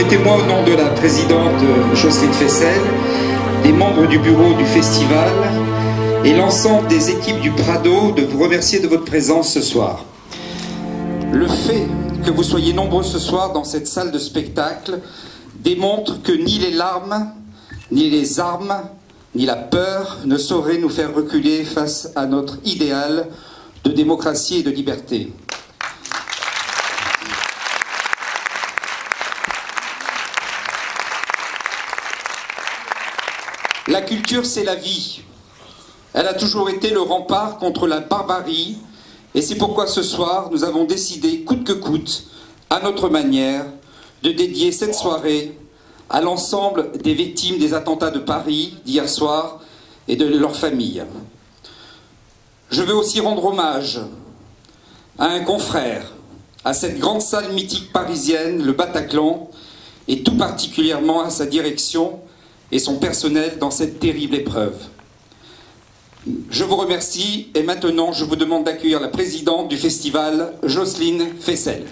Permettez-moi, au nom de la présidente Jocelyne Fessel, des membres du bureau du festival et l'ensemble des équipes du Prado, de vous remercier de votre présence ce soir. Le fait que vous soyez nombreux ce soir dans cette salle de spectacle démontre que ni les larmes, ni les armes, ni la peur ne sauraient nous faire reculer face à notre idéal de démocratie et de liberté. La culture, c'est la vie. Elle a toujours été le rempart contre la barbarie, et c'est pourquoi ce soir, nous avons décidé, coûte que coûte, à notre manière, de dédier cette soirée à l'ensemble des victimes des attentats de Paris d'hier soir et de leurs familles. Je veux aussi rendre hommage à un confrère, à cette grande salle mythique parisienne, le Bataclan, et tout particulièrement à sa direction et son personnel dans cette terrible épreuve. Je vous remercie et maintenant je vous demande d'accueillir la présidente du festival, Jocelyne Fessel.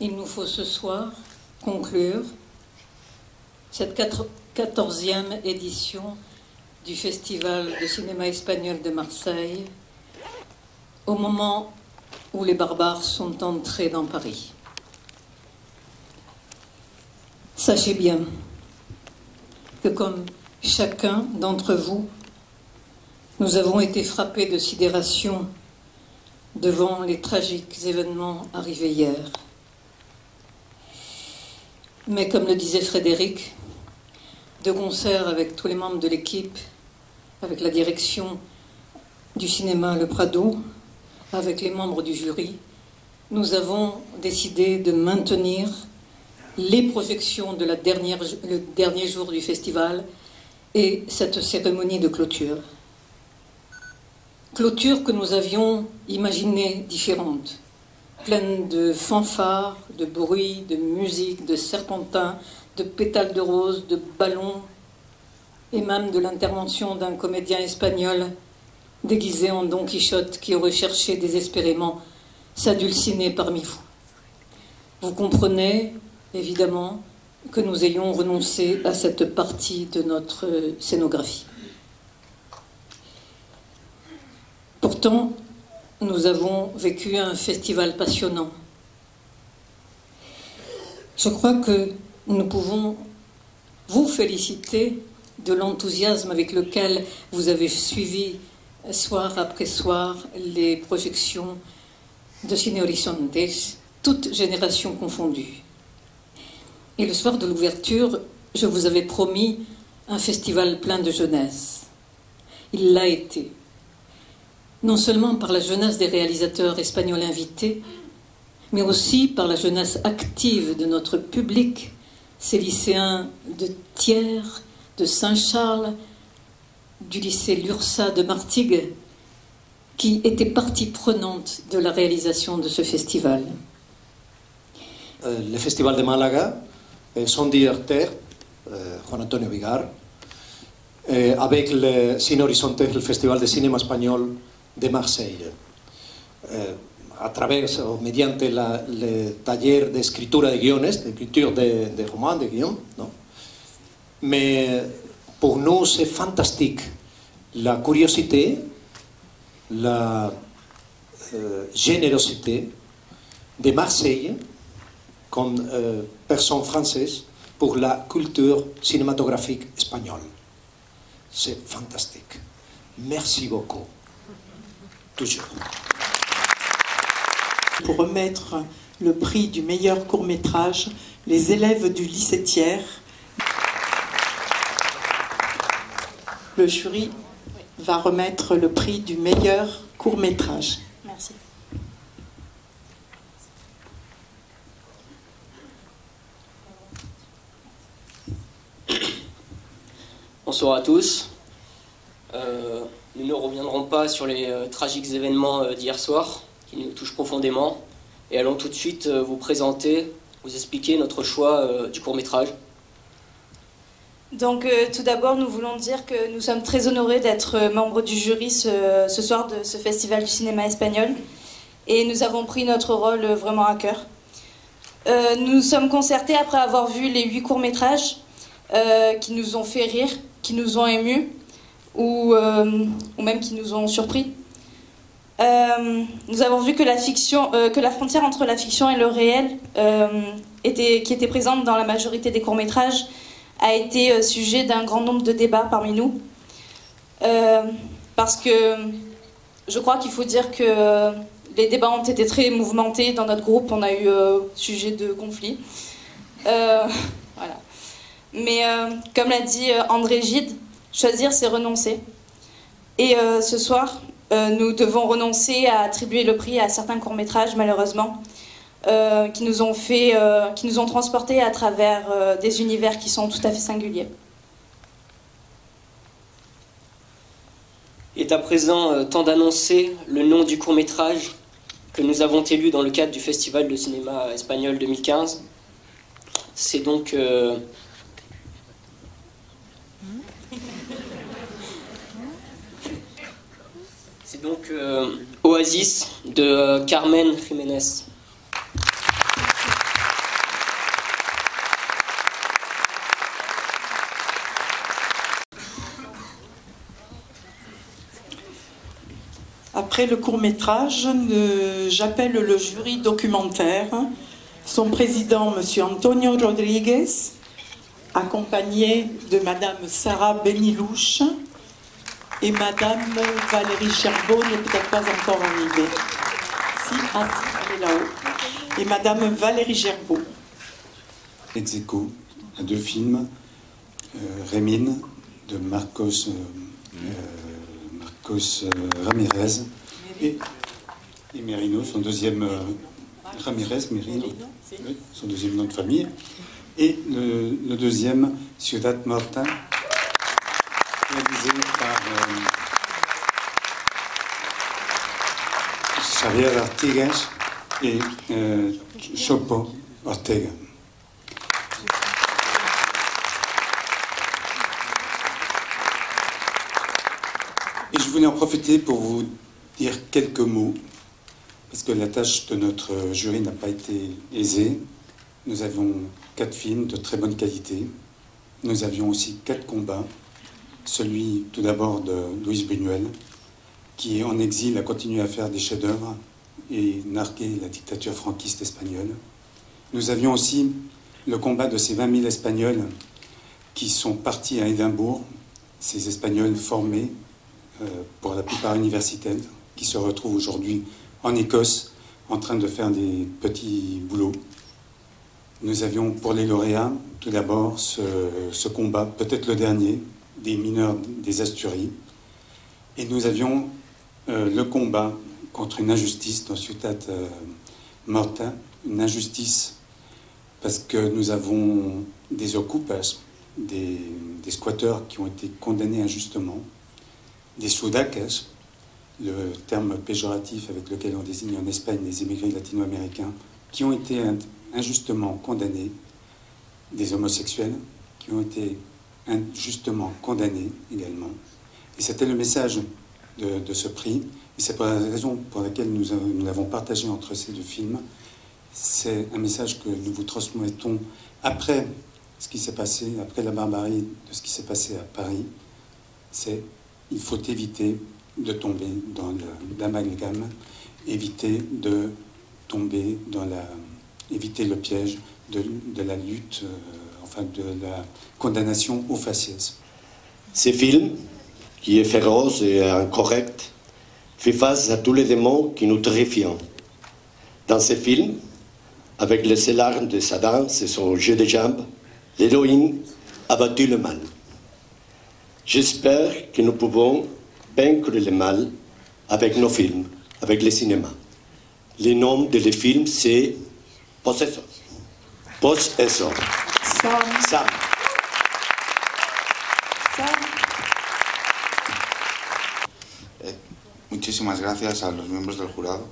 Il nous faut ce soir conclure cette 14e édition du Festival de cinéma espagnol de Marseille au moment où les barbares sont entrés dans Paris. Sachez bien que comme chacun d'entre vous, nous avons été frappés de sidération devant les tragiques événements arrivés hier. Mais comme le disait Frédéric, de concert avec tous les membres de l'équipe, avec la direction du cinéma Le Prado, avec les membres du jury, nous avons décidé de maintenir les projections de le dernier jour du festival et cette cérémonie de clôture. Clôture que nous avions imaginée différente, pleine de fanfares, de bruit, de musique, de serpentins, de pétales de rose, de ballons, et même de l'intervention d'un comédien espagnol déguisé en Don Quichotte qui aurait cherché désespérément sa Dulcinée parmi vous. Vous comprenez, évidemment, que nous ayons renoncé à cette partie de notre scénographie. Pourtant, nous avons vécu un festival passionnant. Je crois que nous pouvons vous féliciter de l'enthousiasme avec lequel vous avez suivi soir après soir les projections de Cine Horizontes, toutes générations confondues. Et le soir de l'ouverture, je vous avais promis un festival plein de jeunesse. Il l'a été. Non seulement par la jeunesse des réalisateurs espagnols invités, mais aussi par la jeunesse active de notre public, ces lycéens de Thiers, de Saint-Charles, du lycée Lursa de Martigues, qui étaient partie prenante de la réalisation de ce festival. Le Festival de Málaga, son directeur, Juan Antonio Vigar, avec le Cine Horizontes, le Festival de cinéma espagnol de Marseille, a travers ou mediante le taller d'escritura de guiones, d'écriture de romans, de guions, non? Mais pour nous, c'est fantastique. La curiosité, la générosité de Marseille comme personne française pour la culture cinématographique espagnole. C'est fantastique. Merci beaucoup. Toujours. Pour remettre le prix du meilleur court-métrage, les élèves du lycée Thiers. Le jury va remettre le prix du meilleur court-métrage. Merci. Bonsoir à tous. Nous ne reviendrons pas sur les tragiques événements d'hier soir qui nous touchent profondément et allons tout de suite vous présenter, vous expliquer notre choix du court-métrage. Donc tout d'abord, nous voulons dire que nous sommes très honorés d'être membres du jury ce soir de ce festival du cinéma espagnol et nous avons pris notre rôle vraiment à cœur. nous sommes concertés après avoir vu les 8 courts-métrages qui nous ont fait rire, qui nous ont émus ou même qui nous ont surpris. Nous avons vu que la frontière entre la fiction et le réel, qui était présente dans la majorité des courts-métrages, a été sujet d'un grand nombre de débats parmi nous. Parce que je crois qu'il faut dire que les débats ont été très mouvementés. Dans notre groupe, on a eu sujet de conflit. Voilà. Mais comme l'a dit André Gide, choisir, c'est renoncer. Et ce soir, nous devons renoncer à attribuer le prix à certains courts-métrages, malheureusement, qui nous ont transportés à travers des univers qui sont tout à fait singuliers. Il est à présent temps d'annoncer le nom du court-métrage que nous avons élu dans le cadre du Festival de cinéma espagnol 2015. C'est donc... C'est donc Oasis de Carmen Jiménez. Après le court-métrage, j'appelle le jury documentaire, son président, M. Antonio Rodriguez, accompagné de Mme Sarah Benilouche et Mme Valérie Gerbeau, n'est peut-être pas encore arrivée. Si, elle est là-haut. Et Mme Valérie Gerbeau. Ex aequo, à 2 films, Rémine de Marcos Ramirez et Merino, son deuxième Merino, oui, son deuxième nom de famille, et le deuxième Ciudad Morta, réalisé par Xavier Artigas et Chopo Ortega. Et je voulais en profiter pour vous dire quelques mots, parce que la tâche de notre jury n'a pas été aisée. Nous avions 4 films de très bonne qualité. Nous avions aussi 4 combats. Celui tout d'abord de Luis Buñuel, qui en exil a continué à faire des chefs-d'œuvre et narguer la dictature franquiste espagnole. Nous avions aussi le combat de ces 20 000 Espagnols qui sont partis à Édimbourg, ces Espagnols formés, pour la plupart universitaires, qui se retrouvent aujourd'hui en Écosse en train de faire des petits boulots. Nous avions pour les lauréats tout d'abord ce combat, peut-être le dernier, des mineurs des Asturies. Et nous avions le combat contre une injustice dans Ciudad Morta, une injustice parce que nous avons des ocupas, des squatteurs qui ont été condamnés injustement, des sudacas, le terme péjoratif avec lequel on désigne en Espagne les immigrés latino-américains, qui ont été injustement condamnés, des homosexuels qui ont été injustement condamnés également. Et c'était le message de ce prix, et c'est pour la raison pour laquelle nous l'avons partagé entre ces 2 films. C'est un message que nous vous transmettons après ce qui s'est passé, après la barbarie de ce qui s'est passé à Paris. C'est il faut éviter de tomber dans l'amalgame, éviter de tomber dans éviter le piège de la lutte, enfin de la condamnation au faciès. Ce film, qui est féroce et incorrect, fait face à tous les démons qui nous terrifient. Dans ce film, avec les seules armes de sa danse et son jeu de jambes, l'héroïne a battu le mal. J'espère que nous pouvons vaincre le mal avec nos films, avec le cinéma. Le nom de le film, c'est Possessor. Possessor. Sam. Muchísimas gracias a los miembros del jurado.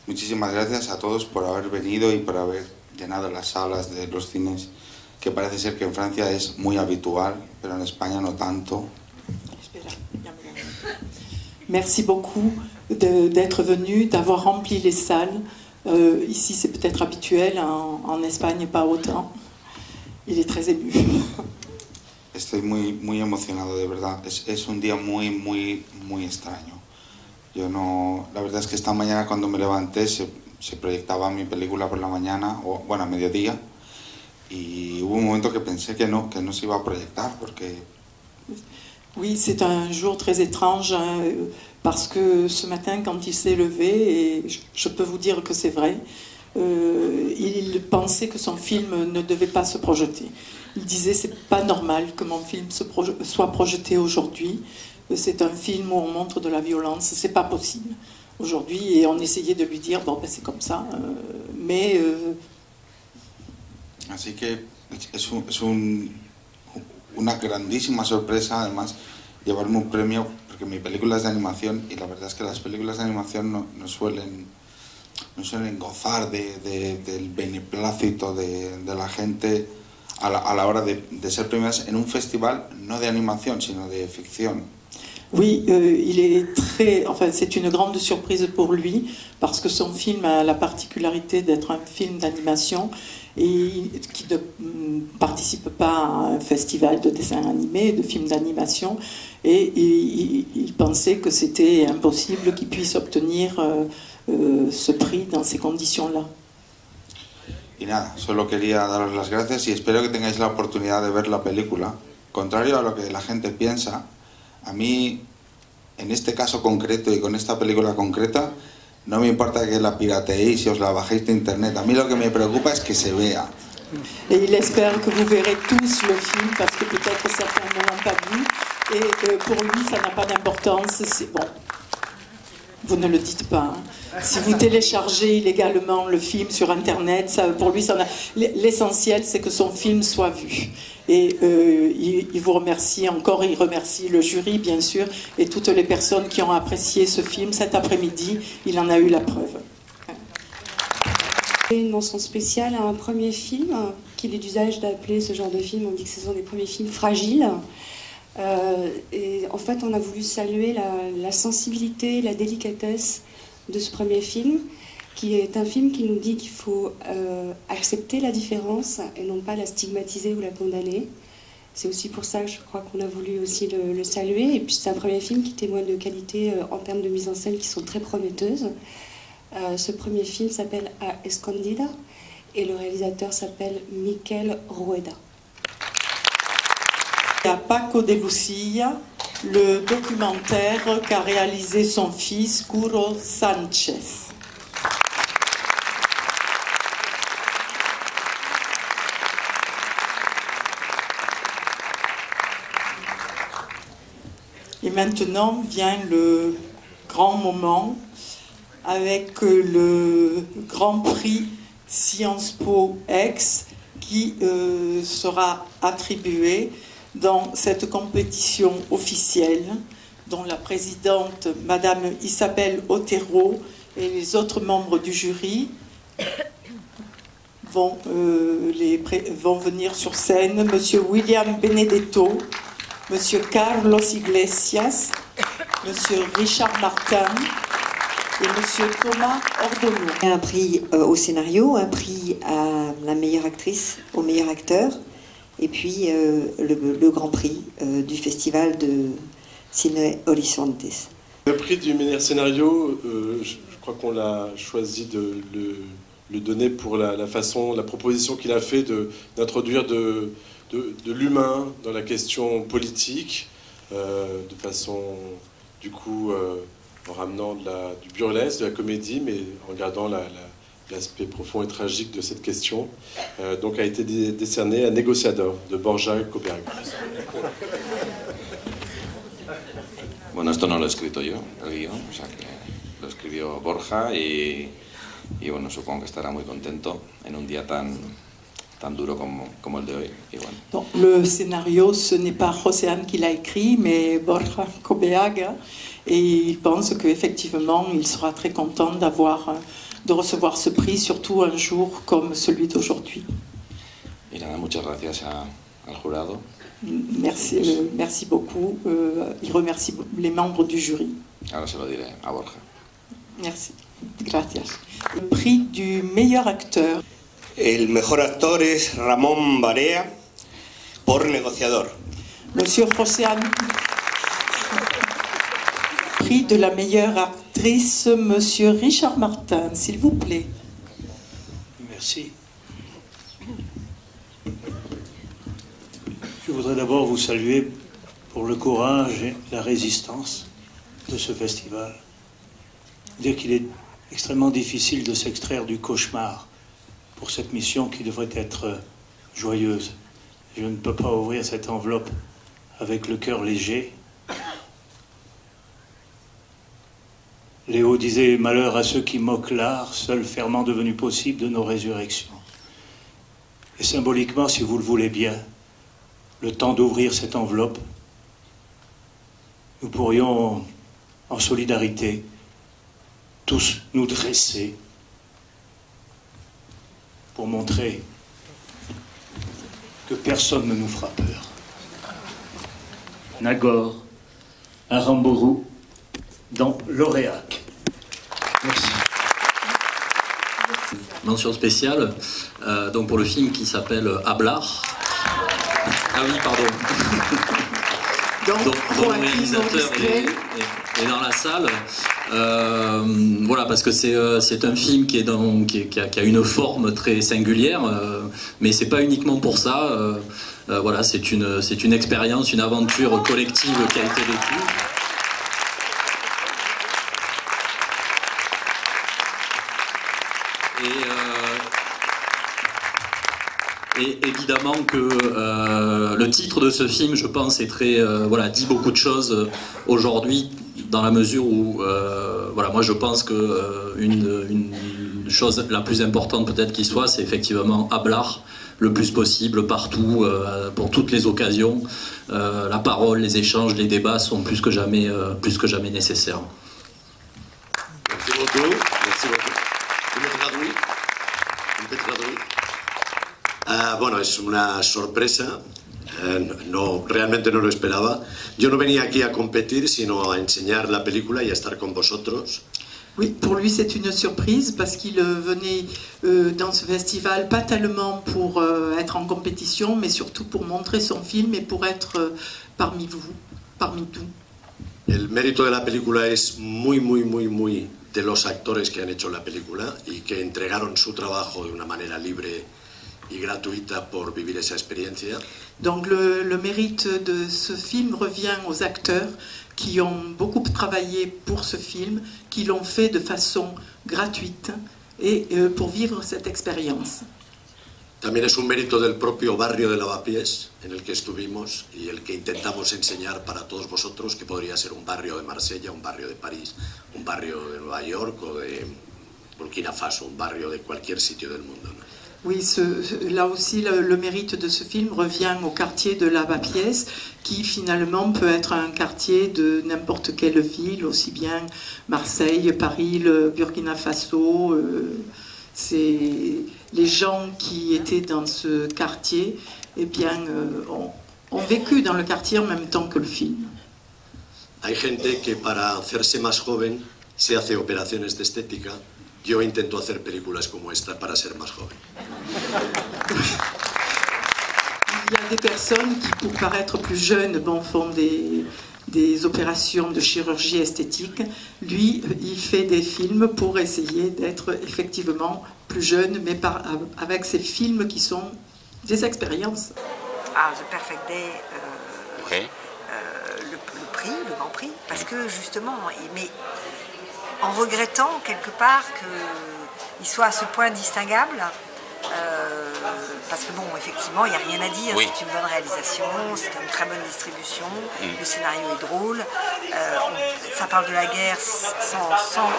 Muchísimas gracias a todos por haber venido y por haber llenado las salas de los cines, que parece ser que en Francia es muy habitual, pero en España no tanto. Merci beaucoup d'être venu, d'avoir rempli les salles. Ici, c'est peut-être habituel, en Espagne, pas autant. Il est très ému. Estoy muy emocionado, de verdad. Es un día muy extraño. Yo no, la verdad es que esta mañana cuando me levanté se proyectaba mi película por la mañana, o bueno, a mediodía, y hubo un momento que pensé que no se iba a proyectar porque... Oui, c'est un jour très étrange, hein, parce que ce matin, quand il s'est levé, et je peux vous dire que c'est vrai, il pensait que son film ne devait pas se projeter. Il disait c'est pas normal que mon film soit projeté aujourd'hui. C'est un film où on montre de la violence, c'est pas possible aujourd'hui. Et on essayait de lui dire bon ben c'est comme ça, mais. Así que es una grandísima sorpresa, además, llevarme un premio, porque mi película es de animación y la verdad es que las películas de animación no suelen gozar del beneplácito de la gente a la hora de ser premiadas en un festival no de animación, sino de ficción. Oui, il est très, enfin, c'est une grande surprise pour lui parce que son film a la particularité d'être un film d'animation et qui ne participe pas à un festival de dessin animé, de films d'animation, et il pensait que c'était impossible qu'il puisse obtenir ce prix dans ces conditions-là. Y nada, solo quería daros las gracias y espero que tengáis la oportunidad de ver la película. Contrario a lo que la gente piensa, a mí, en este caso concreto y con esta película concreta, no me importa que la pirateéis y os la bajéis de internet. A mí lo que me preocupa es que se vea. Et il espère que vous verrez tous le film parce que peut-être certains ne l'ont pas vu. Et pour lui, ça n'a pas d'importance. C'est bon. Vous ne le dites pas. Hein. Si vous téléchargez illégalement le film sur Internet, ça, pour lui, l'essentiel, c'est que son film soit vu. Et il vous remercie encore, il remercie le jury, bien sûr, et toutes les personnes qui ont apprécié ce film. Cet après-midi, il en a eu la preuve. Une mention spéciale à un premier film, qu'il est d'usage d'appeler ce genre de film, on dit que ce sont des premiers films fragiles. Et en fait, on a voulu saluer la sensibilité, la délicatesse de ce premier film, qui est un film qui nous dit qu'il faut accepter la différence et non pas la stigmatiser ou la condamner. C'est aussi pour ça que je crois qu'on a voulu aussi le saluer. Et puis c'est un premier film qui témoigne de qualités en termes de mise en scène qui sont très prometteuses. Ce premier film s'appelle A Escondida et le réalisateur s'appelle Miquel Rueda. À Paco de Lucía, le documentaire qu'a réalisé son fils Curo Sanchez. Et maintenant vient le grand moment avec le Grand Prix Sciences Po Aix qui sera attribué dans cette compétition officielle dont la présidente, Madame Isabelle Otero, et les autres membres du jury vont venir sur scène. Monsieur William Benedetto, Monsieur Carlos Iglesias, Monsieur Richard Martin et Monsieur Thomas Ordonneau. Un prix au scénario, un prix à la meilleure actrice, au meilleur acteur, et puis le Grand Prix du Festival de Cine Horizontes. Le prix du meilleur scénario, je crois qu'on l'a choisi de le donner pour la proposition qu'il a fait d'introduire de l'humain dans la question politique, de façon, du coup, en ramenant du burlesque, de la comédie, mais en gardant l'aspect profond et tragique de cette question. Donc a été décerné à Negociador de Borja Coberg. Bueno, esto no lo he escrito yo, el guión, o sea que lo escribió Borja y bueno, supongo que estará muy contento en un día tan duro como el de hoy. Y bueno. Donc, le scénario, ce n'est pas Joséane qui l'a écrit, mais Borja Coberg, et il pense qu'effectivement, il sera très content de recevoir ce prix, surtout un jour comme celui d'aujourd'hui. Y nada, muchas gracias al jurado. Merci beaucoup. Il remercie les membres du jury. Ahora se lo diré a Borja. Merci. Gracias. Le prix du meilleur acteur. El mejor actor es Ramón Barea por Negociador. Monsieur José Prix de la meilleure actrice, Monsieur Richard Martin, s'il vous plaît. Merci. Je voudrais d'abord vous saluer pour le courage et la résistance de ce festival. Dire qu'il est extrêmement difficile de s'extraire du cauchemar pour cette mission qui devrait être joyeuse. Je ne peux pas ouvrir cette enveloppe avec le cœur léger. Léo disait « Malheur à ceux qui moquent l'art, seul ferment devenu possible de nos résurrections ». Et symboliquement, si vous le voulez bien, le temps d'ouvrir cette enveloppe, nous pourrions, en solidarité, tous nous dresser pour montrer que personne ne nous fera peur. Nagore, Aramburu, dans l'Oréac. Merci. Mention spéciale donc pour le film qui s'appelle Hablar. Ah oui, pardon. Donc le réalisateur est dans la salle. Voilà, parce que c'est un film qui a une forme très singulière, mais c'est pas uniquement pour ça. Voilà, c'est une expérience, une aventure collective qui a été vécue. Et évidemment que le titre de ce film, je pense, est très, voilà, dit beaucoup de choses aujourd'hui, dans la mesure où, voilà, moi je pense que une chose la plus importante peut-être qui soit, c'est effectivement hablar le plus possible partout, pour toutes les occasions. La parole, les échanges, les débats sont plus que jamais nécessaires. Merci beaucoup. Merci beaucoup. Bueno, es una sorpresa, no, realmente no lo esperaba. Yo no venía aquí a competir, sino a enseñar la película y a estar con vosotros. Oui, pour lui c'est une surprise parce qu'il venait dans ce festival pas tellement pour être en compétition, mais surtout pour montrer son film et pour être parmi vous, parmi nous. El mérito de la película es muy de los actores que han hecho la película y que entregaron su trabajo de una manera libre y gratuita por vivir esa experiencia. Donc le mérite de ce film revient aux acteurs qui ont beaucoup travaillé pour ce film, qui l'ont fait de façon gratuite et pour vivre cette expérience. También es un mérito del propio barrio de Lavapiés en el que estuvimos y el que intentamos enseñar para todos vosotros que podría ser un barrio de Marsella, un barrio de París, un barrio de Nueva York o de Burkina Faso, un barrio de cualquier sitio del mundo, ¿no? Oui, là aussi, le mérite de ce film revient au quartier de Lavapiés, qui finalement peut être un quartier de n'importe quelle ville, aussi bien Marseille, Paris, le Burkina Faso. C'est les gens qui étaient dans ce quartier, eh bien, ont vécu dans le quartier en même temps que le film. Hay gente que para hacerse más joven se hace operaciones de estética. Yo intento hacer películas como esta para ser más joven. Il y a des personnes qui, pour paraître plus jeunes, font des opérations de chirurgie esthétique. Lui, il fait des films pour essayer d'être effectivement plus jeune, mais avec ces films qui sont des expériences. Ah, The Perfect Day, le Grand Prix, parce que justement, mais en regrettant quelque part qu'il soit à ce point distinguable, parce que bon, effectivement, il n'y a rien à dire, oui. C'est une bonne réalisation, c'est une très bonne distribution, le scénario est drôle, ça parle de la guerre sans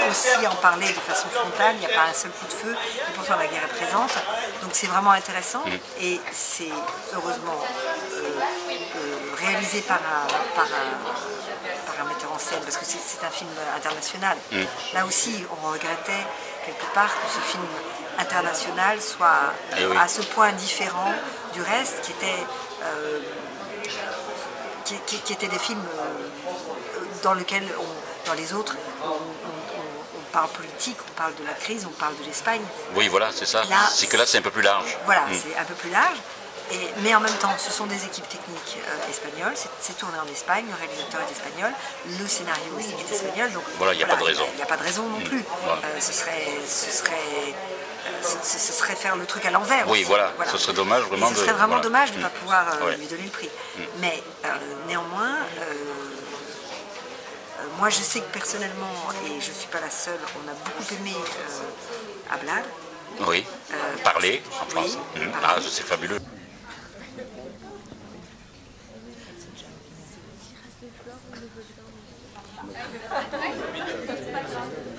aussi en parler de façon frontale, il n'y a pas un seul coup de feu, et pourtant la guerre est présente, donc c'est vraiment intéressant, et c'est heureusement réalisé par un metteur en scène, parce que c'est un film international. Là aussi, on regrettait quelque part que ce film international soit à ce point différent du reste, qui étaient des films dans lesquels, dans les autres, on parle politique, on parle de la crise, on parle de l'Espagne. Oui, voilà, c'est ça. C'est que là, c'est un peu plus large. Voilà, c'est un peu plus large. Mais en même temps, ce sont des équipes techniques espagnoles, c'est tourné en Espagne, le réalisateur est espagnol, le scénario aussi est espagnol. Donc, voilà, il n'y a pas de raison. Il n'y a pas de raison non plus. Voilà. Ce serait faire le truc à l'envers. Oui, voilà. Ce serait dommage vraiment. Ce serait vraiment dommage de ne pas pouvoir lui donner le prix. Mais néanmoins, moi je sais que personnellement, et je ne suis pas la seule, on a beaucoup aimé Hablar. Oui, parler en France. Oui, ah, c'est fabuleux. Thank you.